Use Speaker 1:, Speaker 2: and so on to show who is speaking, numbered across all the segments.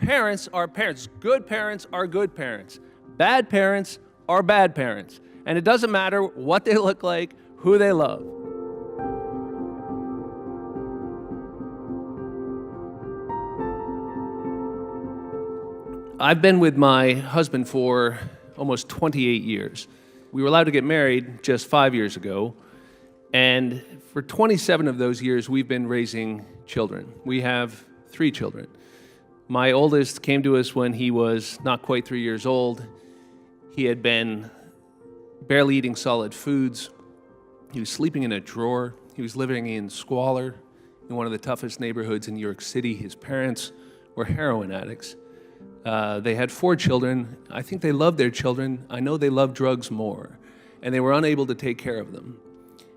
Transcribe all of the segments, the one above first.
Speaker 1: Parents are parents. Good parents are good parents. Bad parents are bad parents. And it doesn't matter what they look like, who they love. I've been with my husband for almost 28 years. We were allowed to get married just 5 years ago, and for 27 of those years, we've been raising children. We have 3 children. My oldest came to us when he was not quite 3 years old. He had been barely eating solid foods. He was sleeping in a drawer. He was living in squalor in one of the toughest neighborhoods in New York City. His parents were heroin addicts. They had 4 children. I think they loved their children. I know they loved drugs more, and they were unable to take care of them.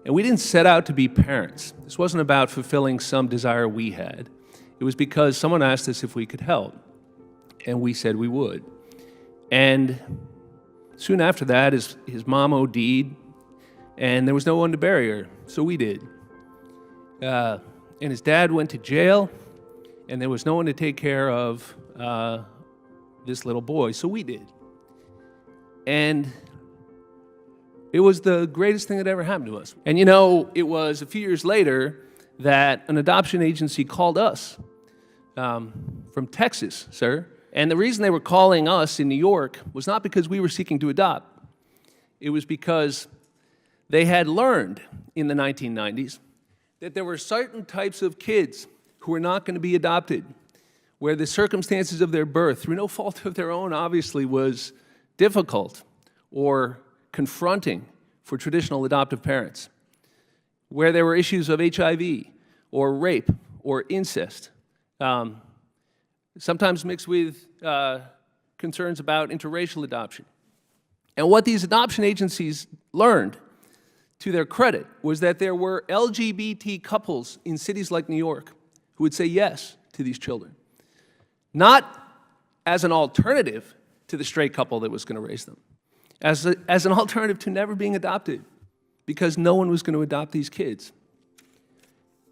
Speaker 1: And we didn't set out to be parents. This wasn't about fulfilling some desire we had. It was because someone asked us if we could help, and we said we would. And soon after that, his mom OD'd, and there was no one to bury her, so we did. And his dad went to jail, and there was no one to take care of this little boy, so we did. And it was the greatest thing that ever happened to us. And you know, it was a few years later that an adoption agency called us from Texas, sir. And the reason they were calling us in New York was not because we were seeking to adopt. It was because they had learned in the 1990s that there were certain types of kids who were not going to be adopted, where the circumstances of their birth, through no fault of their own, obviously, was difficult or confronting for traditional adoptive parents, where there were issues of HIV or rape or incest, sometimes mixed with concerns about interracial adoption. And what these adoption agencies learned, to their credit, was that there were LGBT couples in cities like New York who would say yes to these children. Not as an alternative to the straight couple that was going to raise them, as an alternative to never being adopted, because no one was going to adopt these kids.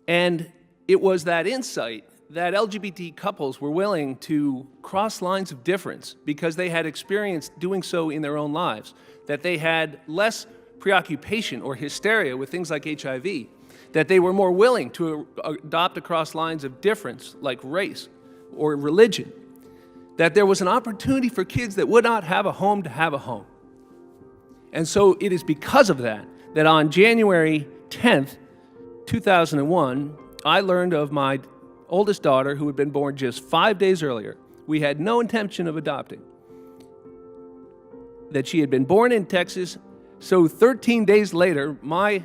Speaker 1: And it was that insight that LGBT couples were willing to cross lines of difference because they had experienced doing so in their own lives, that they had less preoccupation or hysteria with things like HIV, that they were more willing to adopt across lines of difference like race or religion, that there was an opportunity for kids that would not have a home to have a home. And so it is because of that that on January 10th, 2001, I learned of my oldest daughter, who had been born just 5 days earlier. We had no intention of adopting. That she had been born in Texas, so 13 days later, my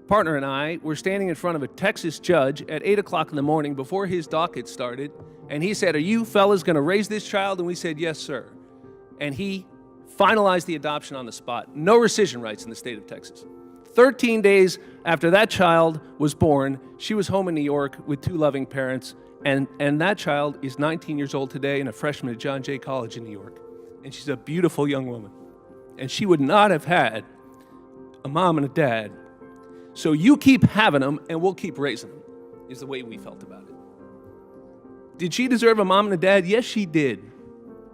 Speaker 1: partner and I were standing in front of a Texas judge at 8 o'clock in the morning before his docket started, and he said, "Are you fellas going to raise this child?" And we said, "Yes, sir." And he finalized the adoption on the spot. No rescission rights in the state of Texas. 13 days after that child was born, she was home in New York with 2 loving parents, and that child is 19 years old today and a freshman at John Jay College in New York. And she's a beautiful young woman. And she would not have had a mom and a dad. So you keep having them, and we'll keep raising them, is the way we felt about it. Did she deserve a mom and a dad? Yes, she did.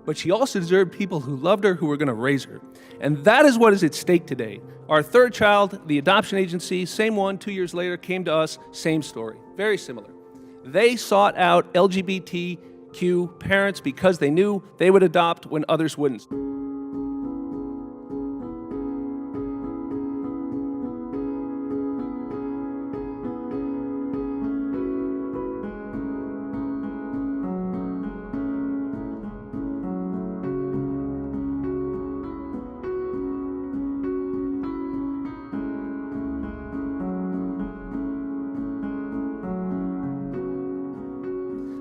Speaker 1: But she also deserved people who loved her, who were going to raise her. And that is what is at stake today. Our 3rd child, the adoption agency, same one, 2 years later, came to us, same story, very similar. They sought out LGBTQ parents because they knew they would adopt when others wouldn't.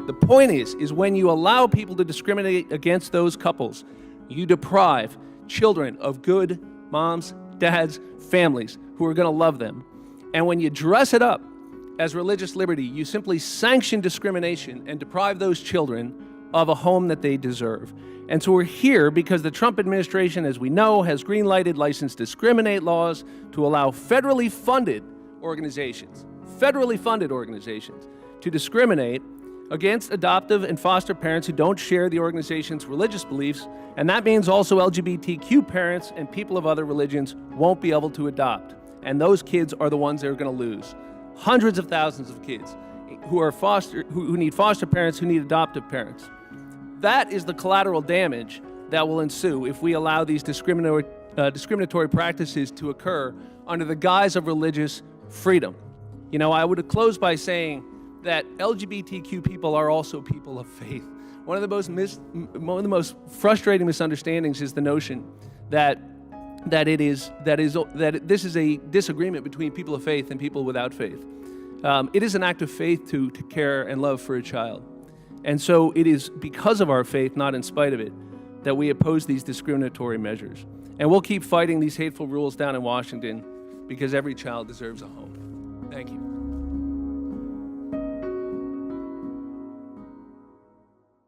Speaker 1: The point is when you allow people to discriminate against those couples, you deprive children of good moms, dads, families who are going to love them. And when you dress it up as religious liberty, you simply sanction discrimination and deprive those children of a home that they deserve. And so we're here because the Trump administration, as we know, has green-lighted license discriminate laws to allow federally funded organizations to discriminate against adoptive and foster parents who don't share the organization's religious beliefs, and that means also LGBTQ parents and people of other religions won't be able to adopt. And those kids are the ones that are going to lose. Hundreds of thousands of kids who need foster parents, who need adoptive parents. That is the collateral damage that will ensue if we allow these discriminatory practices to occur under the guise of religious freedom. You know, I would close by saying that LGBTQ people are also people of faith. One of the most frustrating misunderstandings is the notion that this is a disagreement between people of faith and people without faith. It is an act of faith to care and love for a child. And so it is because of our faith, not in spite of it, that we oppose these discriminatory measures. And we'll keep fighting these hateful rules down in Washington because every child deserves a home. Thank you.